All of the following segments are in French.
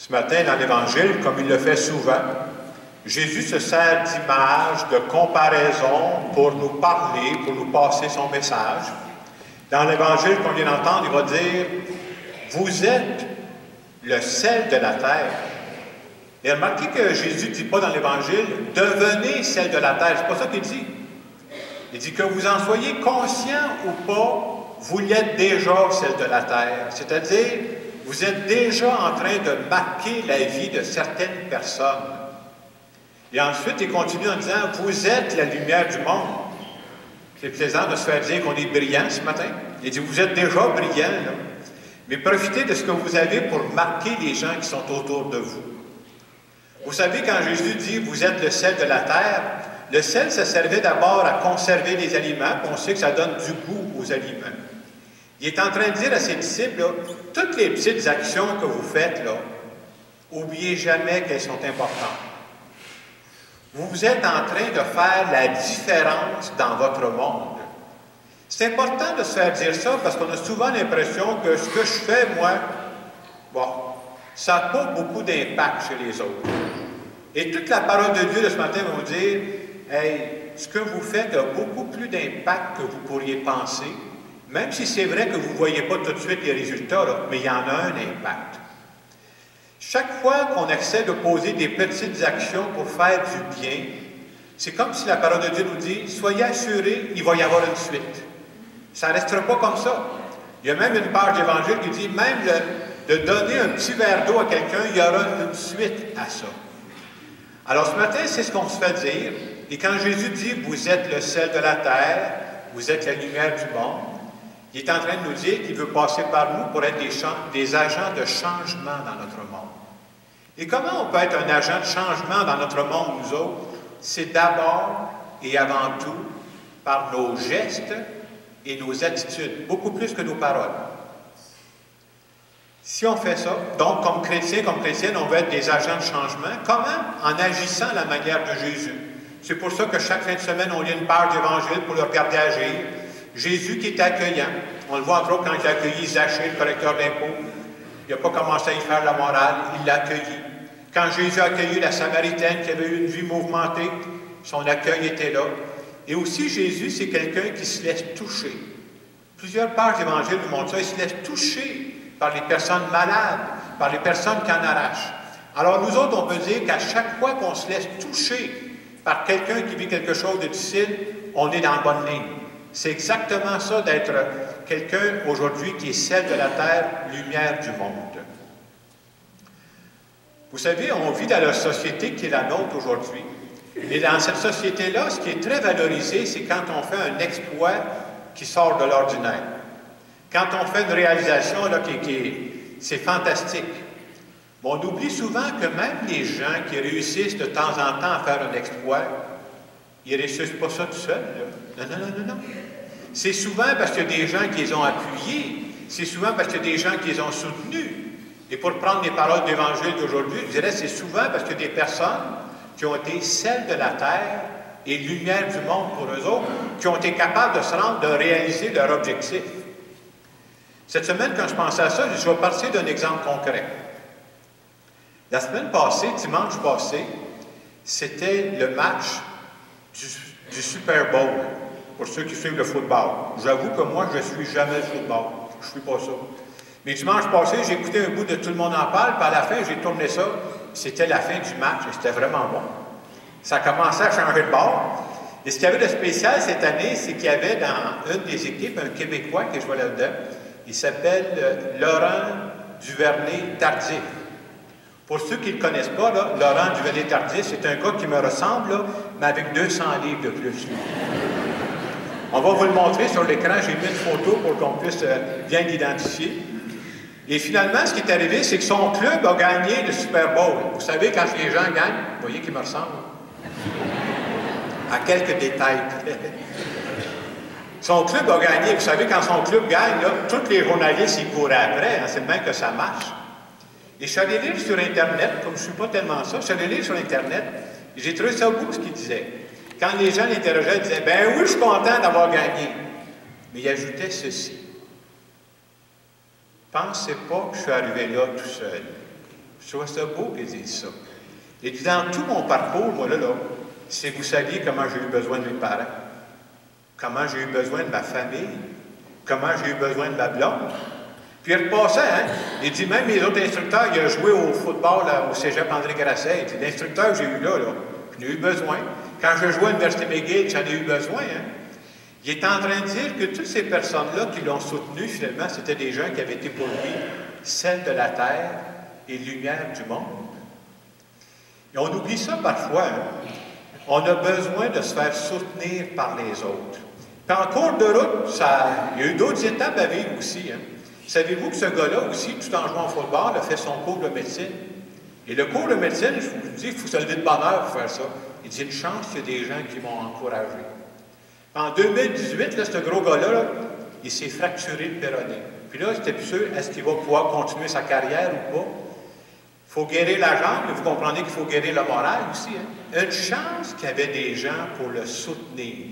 Ce matin, dans l'Évangile, comme il le fait souvent, Jésus se sert d'images, de comparaisons pour nous parler, pour nous passer son message. Dans l'Évangile qu'on vient d'entendre, il va dire « Vous êtes le sel de la terre ». Et remarquez que Jésus ne dit pas dans l'Évangile « Devenez sel de la terre ». C'est pas ça qu'il dit. Il dit que vous en soyez conscient ou pas, vous l'êtes déjà sel de la terre. C'est-à-dire, vous êtes déjà en train de marquer la vie de certaines personnes. Et ensuite, il continue en disant « Vous êtes la lumière du monde ». C'est plaisant de se faire dire qu'on est brillant ce matin. Il dit « Vous êtes déjà brillant, là. Mais profitez de ce que vous avez pour marquer les gens qui sont autour de vous. » Vous savez, quand Jésus dit « Vous êtes le sel de la terre », le sel, ça servait d'abord à conserver les aliments, puis on sait que ça donne du goût aux aliments. Il est en train de dire à ses disciples, là, toutes les petites actions que vous faites, là, oubliez jamais qu'elles sont importantes. Vous êtes en train de faire la différence dans votre monde. C'est important de se faire dire ça parce qu'on a souvent l'impression que ce que je fais, moi, bon, ça n'a pas beaucoup d'impact chez les autres. Et toute la parole de Dieu de ce matin va vous dire, hey, ce que vous faites a beaucoup plus d'impact que vous pourriez penser, même si c'est vrai que vous ne voyez pas tout de suite les résultats, là, mais il y en a un impact. Chaque fois qu'on essaie de poser des petites actions pour faire du bien, c'est comme si la parole de Dieu nous dit, soyez assurés, il va y avoir une suite. Ça ne restera pas comme ça. Il y a même une page d'Évangile qui dit, même de donner un petit verre d'eau à quelqu'un, il y aura une suite à ça. Alors ce matin, c'est ce qu'on se fait dire. Et quand Jésus dit, vous êtes le sel de la terre, vous êtes la lumière du monde, il est en train de nous dire qu'il veut passer par nous pour être des agents de changement dans notre monde. Et comment on peut être un agent de changement dans notre monde, nous autres? C'est d'abord et avant tout par nos gestes et nos attitudes, beaucoup plus que nos paroles. Si on fait ça, donc comme chrétien, comme chrétienne, on veut être des agents de changement. Comment? En agissant à la manière de Jésus. C'est pour ça que chaque fin de semaine, on lit une page d'Évangile pour le regarder agir. Jésus qui est accueillant. On le voit entre autres quand il a accueilli Zachée, le collecteur d'impôts. Il n'a pas commencé à y faire la morale, il l'a accueilli. Quand Jésus a accueilli la Samaritaine qui avait eu une vie mouvementée, son accueil était là. Et aussi, Jésus, c'est quelqu'un qui se laisse toucher. Plusieurs pages d'Évangile nous montrent ça. Il se laisse toucher par les personnes malades, par les personnes qui en arrachent. Alors nous autres, on peut dire qu'à chaque fois qu'on se laisse toucher par quelqu'un qui vit quelque chose de difficile, on est dans la bonne ligne. C'est exactement ça d'être quelqu'un aujourd'hui qui est sel de la terre, lumière du monde. Vous savez, on vit dans la société qui est la nôtre aujourd'hui. Et dans cette société-là, ce qui est très valorisé, c'est quand on fait un exploit qui sort de l'ordinaire. Quand on fait une réalisation, là, c'est fantastique. Mais on oublie souvent que même les gens qui réussissent de temps en temps à faire un exploit, ils ne réussissent pas ça tout seuls. Non, non, non, non, non. C'est souvent parce qu'il y a des gens qui les ont appuyés. C'est souvent parce qu'il y a des gens qui les ont soutenus. Et pour prendre les paroles d'Évangile d'aujourd'hui, je dirais c'est souvent parce qu'il y a des personnes qui ont été celles de la terre et lumière du monde pour eux autres, qui ont été capables de se rendre, de réaliser leur objectif. Cette semaine, quand je pensais à ça, je vais partir d'un exemple concret. La semaine passée, dimanche passé, c'était le match du Super Bowl, pour ceux qui suivent le football. J'avoue que moi, je ne suis jamais le football. Je ne suis pas ça. Mais dimanche passé, j'ai écouté un bout de Tout le monde en parle, puis à la fin, j'ai tourné ça. C'était la fin du match, et c'était vraiment bon. Ça a commencé à changer de bord. Et ce qu'il y avait de spécial cette année, c'est qu'il y avait dans une des équipes un Québécois qui jouait là-dedans. Il s'appelle Laurent Duvernay-Tardif. Pour ceux qui ne le connaissent pas, là, Laurent Duvernay-Tardif, c'est un gars qui me ressemble, là, mais avec 200 livres de plus. On va vous le montrer sur l'écran. J'ai mis une photo pour qu'on puisse bien l'identifier. Et finalement, ce qui est arrivé, c'est que son club a gagné le Super Bowl. Vous savez, quand les gens gagnent, vous voyez qu'il me ressemble. À quelques détails. Son club a gagné. Vous savez, quand son club gagne, là, tous les journalistes, ils courent après. Hein, c'est le même que ça marche. Et je suis allé lire sur Internet, comme je ne suis pas tellement ça, je suis allé lire sur Internet, et j'ai trouvé ça beau ce qu'il disait. Quand les gens l'interrogeaient, ils disaient « Ben oui, je suis content d'avoir gagné. » Mais il ajoutait ceci. Pensez pas que je suis arrivé là tout seul. Je trouve ça beau qu'ils disent ça. Il dit, dans tout mon parcours, moi là, si vous saviez comment j'ai eu besoin de mes parents, comment j'ai eu besoin de ma famille, comment j'ai eu besoin de ma blonde. Puis il repassait, hein? Il dit, même les autres instructeurs, il a joué au football là, au cégep André Grasset. Il dit, l'instructeur que j'ai eu là, j'en ai eu besoin. Quand je jouais à l'Université McGill, j'en ai eu besoin, hein? Il est en train de dire que toutes ces personnes-là qui l'ont soutenu, finalement, c'était des gens qui avaient été pour lui celles de la terre et lumière du monde. Et on oublie ça parfois, hein? On a besoin de se faire soutenir par les autres. Puis en cours de route, il y a eu d'autres étapes à vivre aussi. Hein? Savez-vous que ce gars-là aussi, tout en jouant au football, a fait son cours de médecine? Et le cours de médecine, je vous dis, il faut se lever de bonne heure pour faire ça. Il dit, une chance qu'il y a des gens qui m'ont encouragé. En 2018, là, ce gros gars-là, il s'est fracturé le péroné. Puis là, c'était plus sûr, est-ce qu'il va pouvoir continuer sa carrière ou pas? Il faut guérir la jambe, mais vous comprenez qu'il faut guérir le moral aussi. Hein? Une chance qu'il y avait des gens pour le soutenir.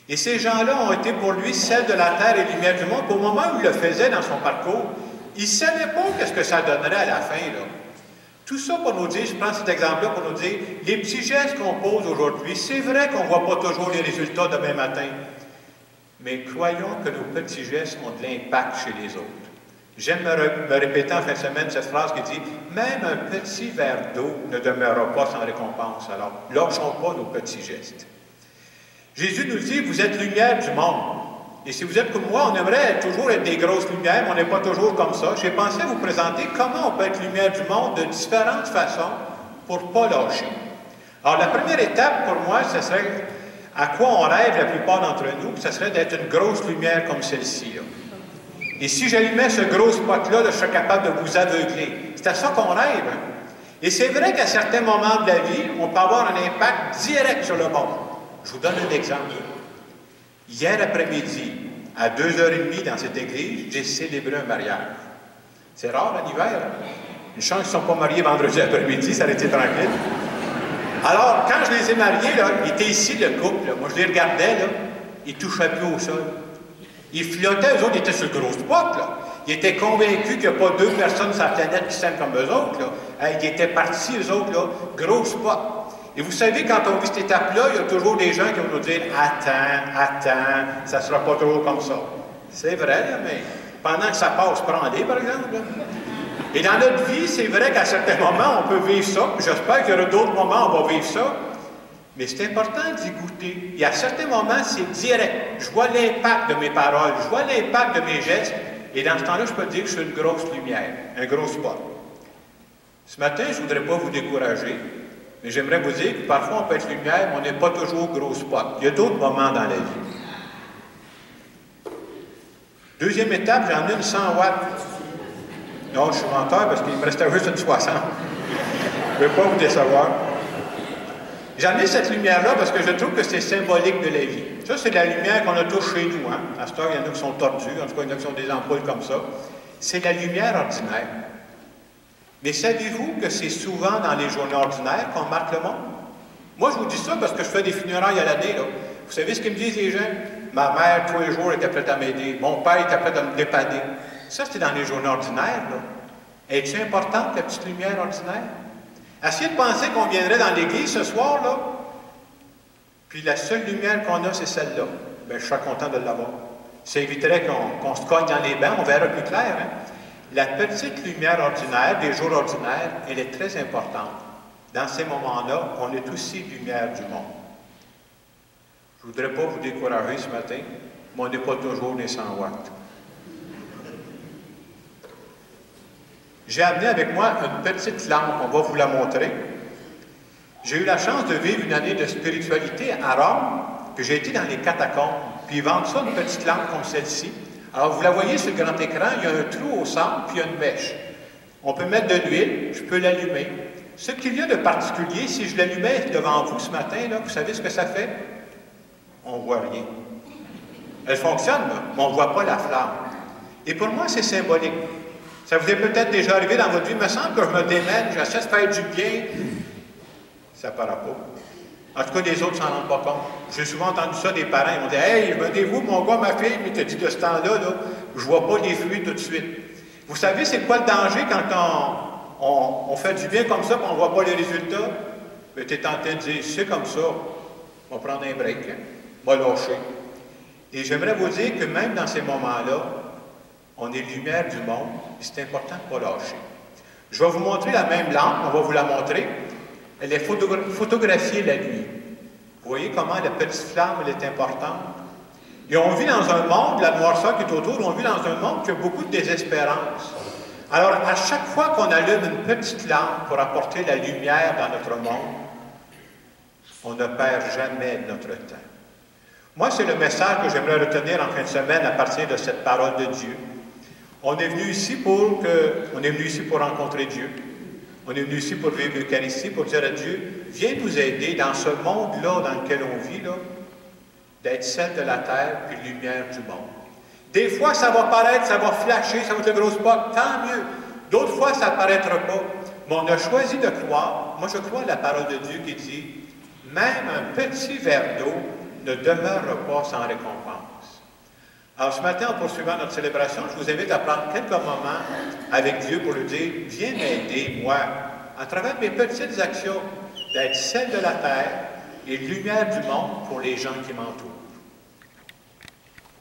Et ces gens-là ont été pour lui celles de la terre et lumière du monde. Au moment où il le faisait dans son parcours, il ne savait pas qu'est-ce que ça donnerait à la fin. Là. Tout ça pour nous dire, je prends cet exemple-là pour nous dire, les petits gestes qu'on pose aujourd'hui, c'est vrai qu'on ne voit pas toujours les résultats demain matin, mais croyons que nos petits gestes ont de l'impact chez les autres. J'aime me répéter en fin de semaine cette phrase qui dit « Même un petit verre d'eau ne demeurera pas sans récompense. » Alors, lâchons pas nos petits gestes. Jésus nous dit « Vous êtes lumière du monde. » Et si vous êtes comme moi, on aimerait toujours être des grosses lumières, mais on n'est pas toujours comme ça. J'ai pensé à vous présenter comment on peut être lumière du monde de différentes façons pour ne pas lâcher. Alors, la première étape pour moi, ce serait à quoi on rêve la plupart d'entre nous, ce serait d'être une grosse lumière comme celle-ci. Et si j'allumais ce gros spot-là, je serais capable de vous aveugler. C'est à ça qu'on rêve. Hein? Et c'est vrai qu'à certains moments de la vie, on peut avoir un impact direct sur le monde. Je vous donne un exemple. Hier après-midi, à 2h30 dans cette église, j'ai célébré un mariage. C'est rare en hiver. Hein? Une chance qu'ils ne sont pas mariés vendredi après-midi, ça aurait été tranquille. Alors, quand je les ai mariés, là, ils étaient ici, le couple. Là. Moi, je les regardais, là, ils ne touchaient plus au sol. Ils flottaient, eux autres, ils étaient sur le gros spot, là. Ils étaient convaincus qu'il n'y a pas deux personnes sur la planète qui s'aiment comme eux autres, là. Ils étaient partis, eux autres, là, gros spot. Et vous savez, quand on vit cette étape-là, il y a toujours des gens qui vont nous dire « Attends, ça ne sera pas toujours comme ça. » C'est vrai, là, mais pendant que ça passe, prends-les, par exemple. Là. Et dans notre vie, c'est vrai qu'à certains moments, on peut vivre ça. J'espère qu'il y aura d'autres moments où on va vivre ça. Mais c'est important d'y goûter. Et à certains moments, c'est direct. Je vois l'impact de mes paroles, je vois l'impact de mes gestes. Et dans ce temps-là, je peux dire que je suis une grosse lumière, un gros spot. Ce matin, je ne voudrais pas vous décourager, mais j'aimerais vous dire que parfois on peut être lumière, mais on n'est pas toujours gros spot. Il y a d'autres moments dans la vie. Deuxième étape, j'en ai une 100 watts. Non, je suis menteur parce qu'il me restait juste une 60. Je ne veux pas vous décevoir. J'en ai cette lumière-là parce que je trouve que c'est symbolique de la vie. Ça, c'est la lumière qu'on a tous chez nous. Hein? À cette heure, il y en a qui sont tordus, en tout cas, il y en a qui ont des ampoules comme ça. C'est la lumière ordinaire. Mais savez-vous que c'est souvent dans les journées ordinaires qu'on marque le monde? Moi, je vous dis ça parce que je fais des funérailles à l'année. Vous savez ce qu'ils me disent, les gens? Ma mère, tous les jours, était prête à m'aider. Mon père était prêt à me dépanner. Ça, c'est dans les journées ordinaires. Est-ce importante, la petite lumière ordinaire? Essayez de penser qu'on viendrait dans l'église ce soir, là, puis la seule lumière qu'on a, c'est celle-là. Bien, je serais content de l'avoir. Ça éviterait qu'on se cogne dans les bancs, on verra plus clair. Hein? La petite lumière ordinaire, des jours ordinaires, elle est très importante. Dans ces moments-là, on est aussi lumière du monde. Je ne voudrais pas vous décourager ce matin, mais on n'est pas toujours les 100 watts. J'ai amené avec moi une petite lampe, on va vous la montrer. J'ai eu la chance de vivre une année de spiritualité à Rome, que j'ai été dans les catacombes, puis ils vendent ça, une petite lampe comme celle-ci. Alors, vous la voyez sur le grand écran, il y a un trou au centre, puis il y a une mèche. On peut mettre de l'huile, je peux l'allumer. Ce qu'il y a de particulier, si je l'allumais devant vous ce matin, là, vous savez ce que ça fait? On ne voit rien. Elle fonctionne, là, mais on ne voit pas la flamme. Et pour moi, c'est symbolique. Ça vous est peut-être déjà arrivé dans votre vie, il me semble que je me démène, j'essaie de faire du bien. Ça ne paraît pas. En tout cas, les autres ne s'en rendent pas compte. J'ai souvent entendu ça des parents, ils m'ont dit « Hey, je me dévoue, mon gars, ma fille, mais tu as dit de ce temps-là, là, je ne vois pas les fruits tout de suite. » Vous savez, c'est quoi le danger quand on fait du bien comme ça, puis on ne voit pas les résultats. Mais tu es tenté de dire, c'est comme ça, on va prendre un break, hein, on va lâcher. Et j'aimerais vous dire que même dans ces moments-là, on est lumière du monde, et c'est important de ne pas lâcher. Je vais vous montrer la même lampe, on va vous la montrer. Elle est photographiée la nuit. Vous voyez comment la petite flamme, elle est importante? Et on vit dans un monde, la noirceur qui est autour, on vit dans un monde qui a beaucoup de désespérance. Alors, à chaque fois qu'on allume une petite lampe pour apporter la lumière dans notre monde, on ne perd jamais notre temps. Moi, c'est le message que j'aimerais retenir en fin de semaine à partir de cette parole de Dieu. On est venu ici pour rencontrer Dieu. On est venu ici pour vivre l'Eucharistie, pour dire à Dieu, viens nous aider dans ce monde-là dans lequel on vit, là, d'être celle de la terre et lumière du monde. Des fois, ça va paraître, ça va flasher, ça va être le gros spot, tant mieux. D'autres fois, ça ne paraîtra pas. Mais on a choisi de croire, moi je crois à la parole de Dieu qui dit, même un petit verre d'eau ne demeure pas sans récompense. Alors ce matin, en poursuivant notre célébration, je vous invite à prendre quelques moments avec Dieu pour lui dire, viens m'aider, moi, à travers mes petites actions, d'être celle de la terre et lumière du monde pour les gens qui m'entourent.